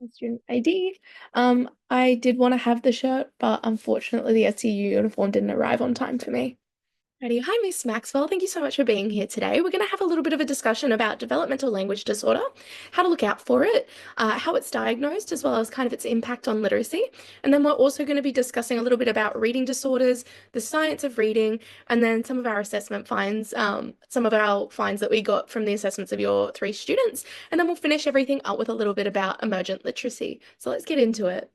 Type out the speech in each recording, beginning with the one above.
Student ID. I did want to have the shirt, but unfortunately the SCU uniform didn't arrive on time for me. Ready. Hi, Miss Maxwell. Thank you so much for being here today. We're going to have a little bit of a discussion about developmental language disorder, how to look out for it, how it's diagnosed, as well as kind of its impact on literacy. And then we're also going to be discussing a little bit about reading disorders, the science of reading, and then some of our assessment finds, some of our finds that we got from the assessments of your three students. And then we'll finish everything up with a little bit about emergent literacy. So let's get into it.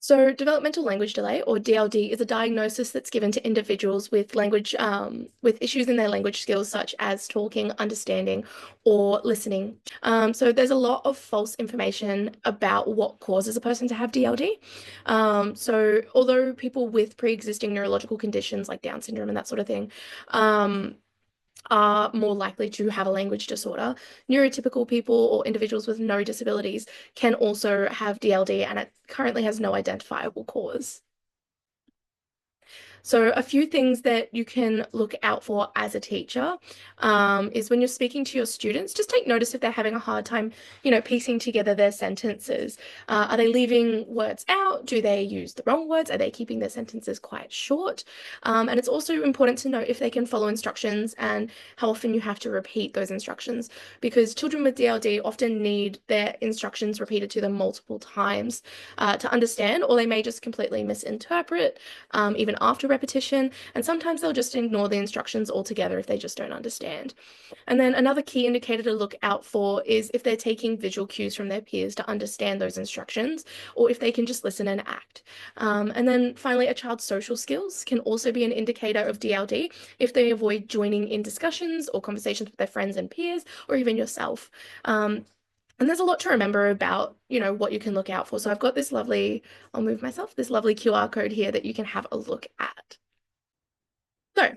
So, developmental language delay, or DLD, is a diagnosis that's given to individuals with with issues in their language skills, such as talking, understanding, or listening. So, there's a lot of false information about what causes a person to have DLD. So, although people with pre-existing neurological conditions like Down syndrome and that sort of thing, um, are more likely to have a language disorder. Neurotypical people or individuals with no disabilities can also have DLD, and it currently has no identifiable cause. So, a few things that you can look out for as a teacher is when you're speaking to your students, just take notice if they're having a hard time, piecing together their sentences. Are they leaving words out? Do they use the wrong words? Are they keeping their sentences quite short? And it's also important to note if they can follow instructions and how often you have to repeat those instructions, because children with DLD often need their instructions repeated to them multiple times to understand, or they may just completely misinterpret even after repetition, and sometimes they'll just ignore the instructions altogether if they just don't understand. And then another key indicator to look out for is if they're taking visual cues from their peers to understand those instructions, or if they can just listen and act. And then finally, a child's social skills can also be an indicator of DLD if they avoid joining in discussions or conversations with their friends and peers, or even yourself. And there's a lot to remember about, what you can look out for. So I've got this lovely, I'll move myself, this lovely QR code here that you can have a look at. So,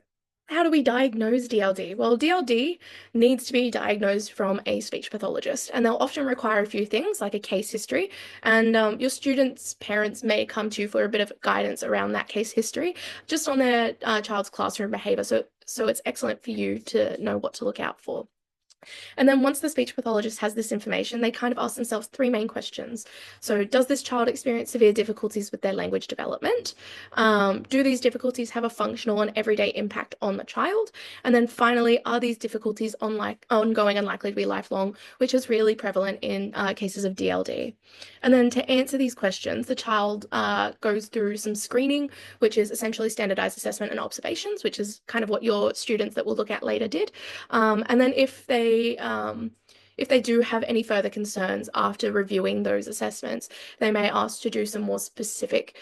how do we diagnose DLD? Well, DLD needs to be diagnosed from a speech pathologist, and they'll often require a few things like a case history. And your students' parents may come to you for a bit of guidance around that case history, just on their child's classroom behavior. So it's excellent for you to know what to look out for. And then once the speech pathologist has this information, they kind of ask themselves three main questions. So, does this child experience severe difficulties with their language development? Do these difficulties have a functional and everyday impact on the child? And then finally, are these difficulties ongoing and likely to be lifelong, which is really prevalent in cases of DLD? And then to answer these questions, the child goes through some screening, which is essentially standardized assessment and observations, which is kind of what your students that we'll look at later did. And then if they do have any further concerns after reviewing those assessments, they may ask to do some more specific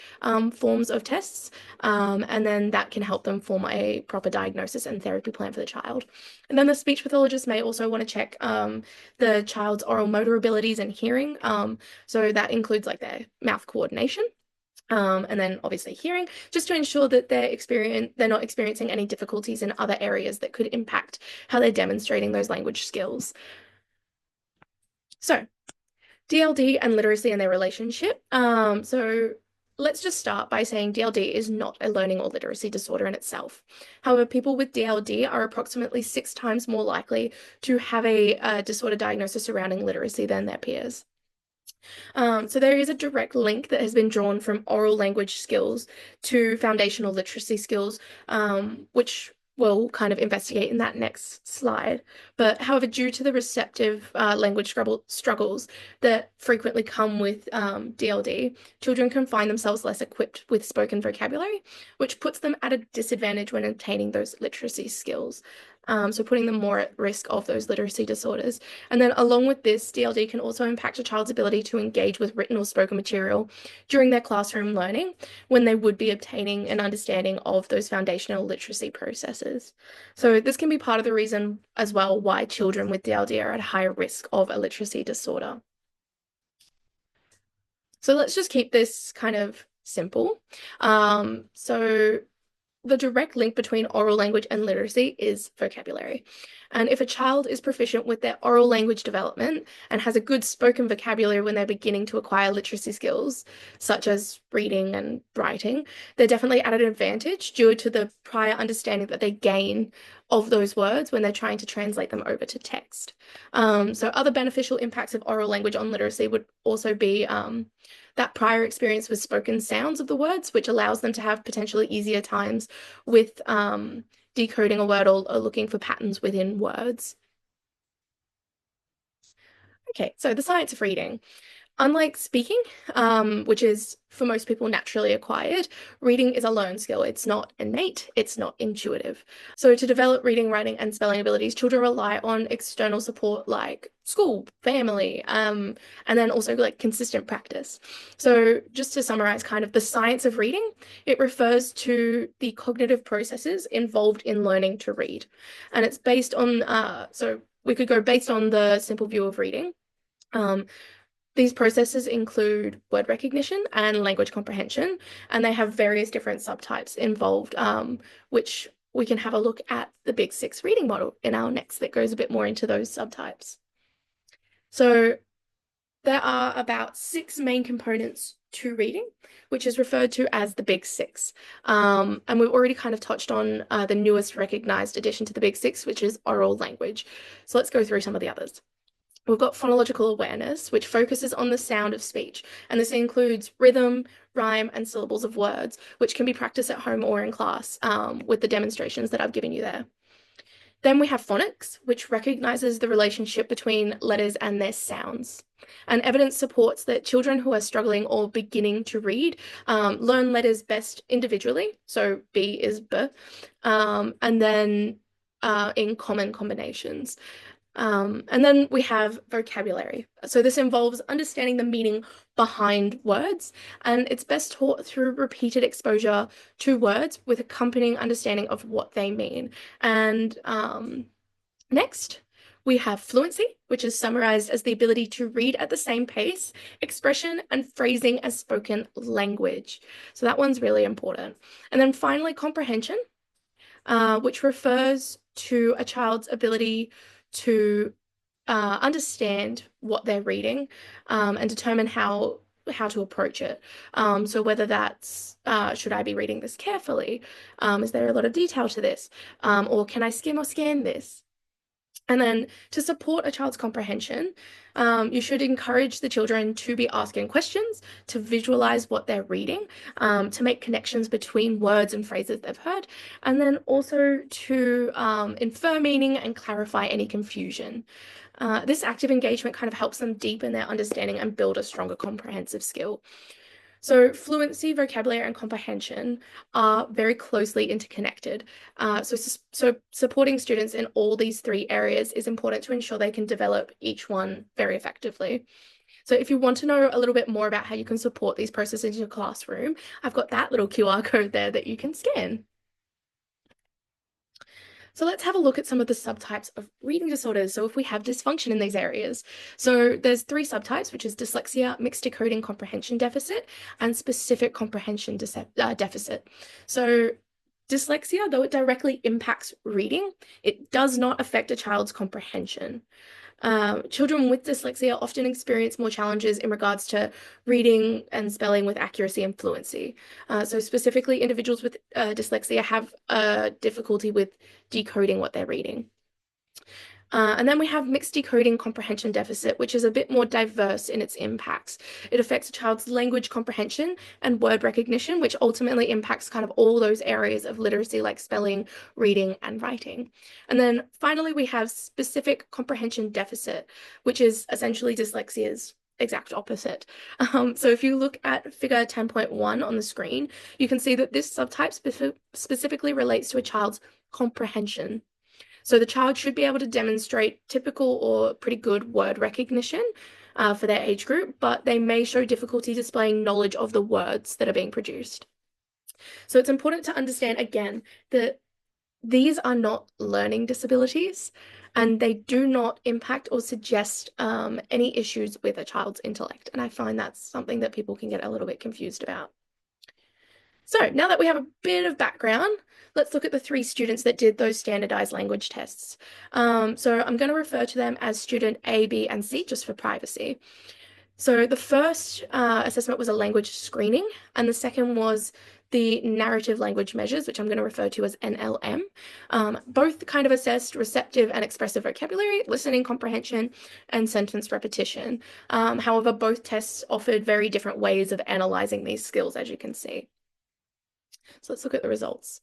forms of tests, and then that can help them form a proper diagnosis and therapy plan for the child. And then the speech pathologist may also want to check the child's oral motor abilities and hearing. So that includes like their mouth coordination. And then obviously hearing, just to ensure that they're not experiencing any difficulties in other areas that could impact how they're demonstrating those language skills. So, DLD and literacy and their relationship. So let's just start by saying DLD is not a learning or literacy disorder in itself. However, people with DLD are approximately 6 times more likely to have a disorder diagnosis surrounding literacy than their peers. So there is a direct link that has been drawn from oral language skills to foundational literacy skills, which we'll kind of investigate in that next slide. But however, due to the receptive language struggles that frequently come with DLD, children can find themselves less equipped with spoken vocabulary, which puts them at a disadvantage when obtaining those literacy skills. So putting them more at risk of those literacy disorders. And then along with this, DLD can also impact a child's ability to engage with written or spoken material during their classroom learning when they would be obtaining an understanding of those foundational literacy processes. So this can be part of the reason as well why children with DLD are at higher risk of a literacy disorder. So let's just keep this kind of simple. So the direct link between oral language and literacy is vocabulary. And if a child is proficient with their oral language development and has a good spoken vocabulary when they're beginning to acquire literacy skills, such as reading and writing, they're definitely at an advantage due to the prior understanding that they gain of those words when they're trying to translate them over to text. So other beneficial impacts of oral language on literacy would also be that prior experience with spoken sounds of the words, which allows them to have potentially easier times with decoding a word or looking for patterns within words. Okay, so the science of reading. Unlike speaking, which is for most people naturally acquired, reading is a learned skill. It's not innate, it's not intuitive. So, to develop reading, writing, and spelling abilities, children rely on external support like school, family, and then also like consistent practice. So, just to summarize kind of the science of reading, it refers to the cognitive processes involved in learning to read. And it's based on, so we could go based on the simple view of reading. Um, these processes include word recognition and language comprehension, and they have various different subtypes involved, which we can have a look at the Big Six reading model in our next that goes a bit more into those subtypes. So there are about six main components to reading, which is referred to as the Big Six. And we've already kind of touched on the newest recognized addition to the Big Six, which is oral language. So let's go through some of the others. We've got phonological awareness, which focuses on the sound of speech, and this includes rhythm, rhyme, and syllables of words, which can be practiced at home or in class with the demonstrations that I've given you there. Then we have phonics, which recognizes the relationship between letters and their sounds. And evidence supports that children who are struggling or beginning to read learn letters best individually, so B is B, and then in common combinations. And then we have vocabulary. So this involves understanding the meaning behind words, and it's best taught through repeated exposure to words with accompanying understanding of what they mean. And next, we have fluency, which is summarized as the ability to read at the same pace, expression, and phrasing as spoken language. So that one's really important. And then finally, comprehension, which refers to a child's ability to understand what they're reading and determine how to approach it. So whether that's should I be reading this carefully? Is there a lot of detail to this? Or can I skim or scan this? And then to support a child's comprehension, you should encourage the children to be asking questions, to visualize what they're reading, to make connections between words and phrases they've heard, and then also to infer meaning and clarify any confusion. This active engagement kind of helps them deepen their understanding and build a stronger comprehensive skill. So fluency, vocabulary, and comprehension are very closely interconnected. So supporting students in all these three areas is important to ensure they can develop each one very effectively. So if you want to know a little bit more about how you can support these processes in your classroom, I've got that little QR code there that you can scan. So let's have a look at some of the subtypes of reading disorders. So if we have dysfunction in these areas. So there's three subtypes, which is dyslexia, mixed decoding comprehension deficit, and specific comprehension deficit. So dyslexia, though it directly impacts reading, it does not affect a child's comprehension. Children with dyslexia often experience more challenges in regards to reading and spelling with accuracy and fluency. So specifically, individuals with dyslexia have difficulty with decoding what they're reading. And then we have mixed decoding comprehension deficit, which is a bit more diverse in its impacts. It affects a child's language comprehension and word recognition, which ultimately impacts kind of all those areas of literacy like spelling, reading, and writing. And then finally, we have specific comprehension deficit, which is essentially dyslexia's exact opposite. So if you look at figure 10.1 on the screen, you can see that this subtype specifically relates to a child's comprehension. So the child should be able to demonstrate typical or pretty good word recognition for their age group, but they may show difficulty displaying knowledge of the words that are being produced. So it's important to understand again that these are not learning disabilities and they do not impact or suggest any issues with a child's intellect. And I find that's something that people can get a little bit confused about. So now that we have a bit of background, let's look at the three students that did those standardized language tests. So I'm going to refer to them as student A, B, and C just for privacy. So the first assessment was a language screening, and the second was the narrative language measures, which I'm going to refer to as NLM. Both kind of assessed receptive and expressive vocabulary, listening comprehension, and sentence repetition. However, both tests offered very different ways of analyzing these skills, as you can see. So let's look at the results.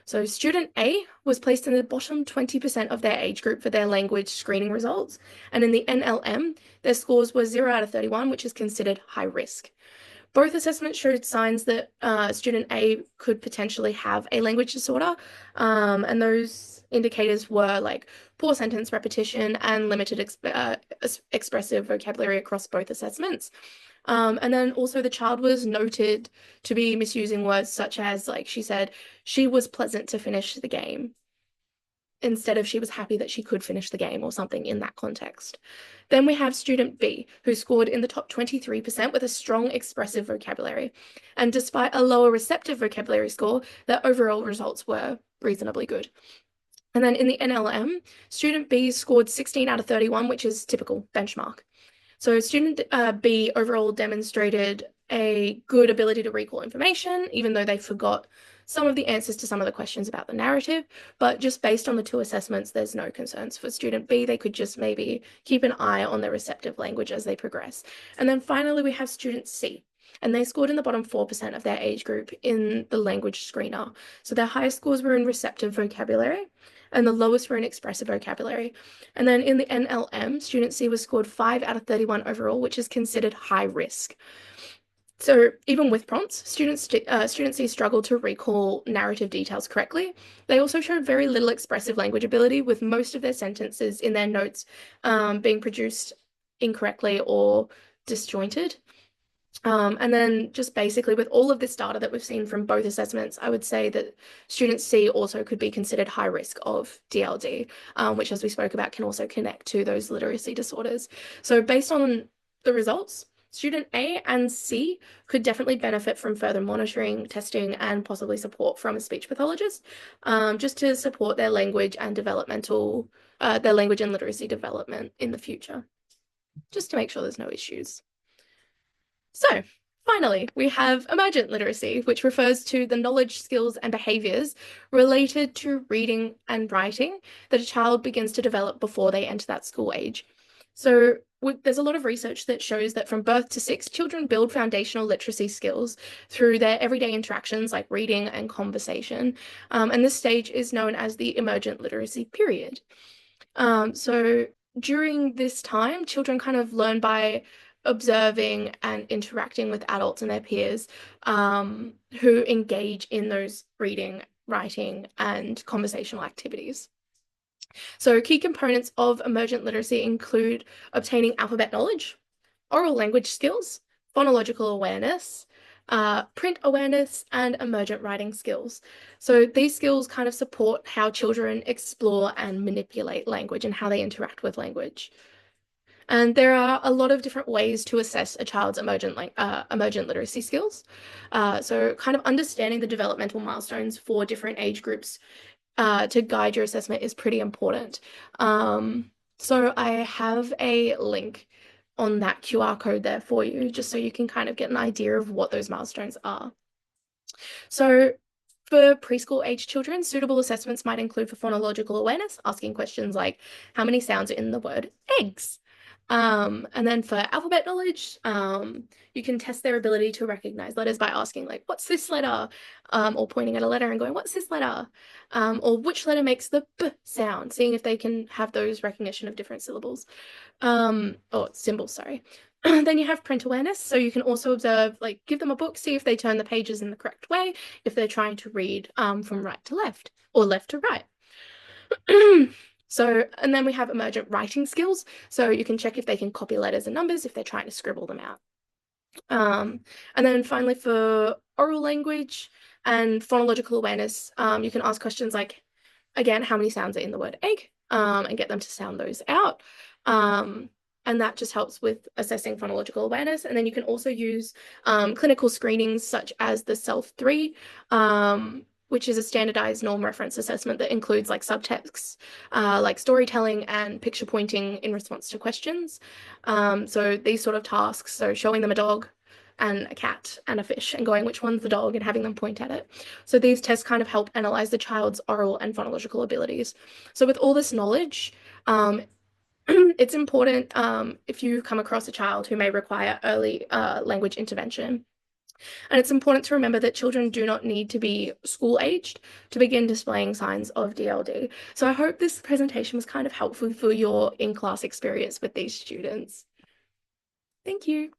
So student A was placed in the bottom 20% of their age group for their language screening results. And in the NLM, their scores were 0 out of 31, which is considered high risk. Both assessments showed signs that student A could potentially have a language disorder. And those indicators were like poor sentence repetition and limited expressive vocabulary across both assessments. And then also the child was noted to be misusing words such as, like she said, she was pleasant to finish the game instead of she was happy that she could finish the game or something in that context. Then we have student B, who scored in the top 23% with a strong expressive vocabulary. And despite a lower receptive vocabulary score, their overall results were reasonably good. And then in the NLM, student B scored 16 out of 31, which is typical benchmark. So student B overall demonstrated a good ability to recall information, even though they forgot some of the answers to some of the questions about the narrative. But just based on the two assessments, there's no concerns for student B. They could just maybe keep an eye on their receptive language as they progress. And then finally, we have student C. And they scored in the bottom 4% of their age group in the language screener. So their highest scores were in receptive vocabulary, and the lowest were in expressive vocabulary. And then in the NLM, student C was scored 5 out of 31 overall, which is considered high risk. So even with prompts, student C struggled to recall narrative details correctly. They also showed very little expressive language ability, with most of their sentences in their notes being produced incorrectly or disjointed. And then just basically with all of this data that we've seen from both assessments, I would say that student C also could be considered high risk of DLD, which as we spoke about can also connect to those literacy disorders. So based on the results, student A and C could definitely benefit from further monitoring, testing, and possibly support from a speech pathologist, just to support their language and their language and literacy development in the future, just to make sure there's no issues. So finally, we have emergent literacy, which refers to the knowledge, skills, and behaviors related to reading and writing that a child begins to develop before they enter that school age. So there's a lot of research that shows that from birth to 6, children build foundational literacy skills through their everyday interactions like reading and conversation. And this stage is known as the emergent literacy period. So during this time, children kind of learn by observing and interacting with adults and their peers who engage in those reading, writing, and conversational activities. So key components of emergent literacy include obtaining alphabet knowledge, oral language skills, phonological awareness, print awareness, and emergent writing skills. So these skills kind of support how children explore and manipulate language and how they interact with language. And there are a lot of different ways to assess a child's emergent literacy skills. So kind of understanding the developmental milestones for different age groups to guide your assessment is pretty important. So I have a link on that QR code there for you, just so you can kind of get an idea of what those milestones are. So for preschool age children, suitable assessments might include for phonological awareness, asking questions like, how many sounds are in the word eggs? And then for alphabet knowledge, you can test their ability to recognize letters by asking, like, what's this letter? Or pointing at a letter and going, what's this letter? Or which letter makes the B sound, seeing if they can have those recognition of different syllables. Or symbols, sorry. Then you have print awareness. So you can also observe, like, give them a book, see if they turn the pages in the correct way, if they're trying to read from right to left or left to right. So, and then we have emergent writing skills. So you can check if they can copy letters and numbers if they're trying to scribble them out. And then finally for oral language and phonological awareness, you can ask questions like, again, how many sounds are in the word egg, and get them to sound those out. and that just helps with assessing phonological awareness. And then you can also use clinical screenings such as the SELF-3, which is a standardized norm reference assessment that includes like subtext, like storytelling and picture pointing in response to questions. So these sort of tasks, so showing them a dog and a cat and a fish and going, which one's the dog, and having them point at it. So these tests kind of help analyze the child's oral and phonological abilities. So with all this knowledge, it's important if you come across a child who may require early language intervention. And it's important to remember that children do not need to be school aged to begin displaying signs of DLD. So I hope this presentation was kind of helpful for your in-class experience with these students. Thank you.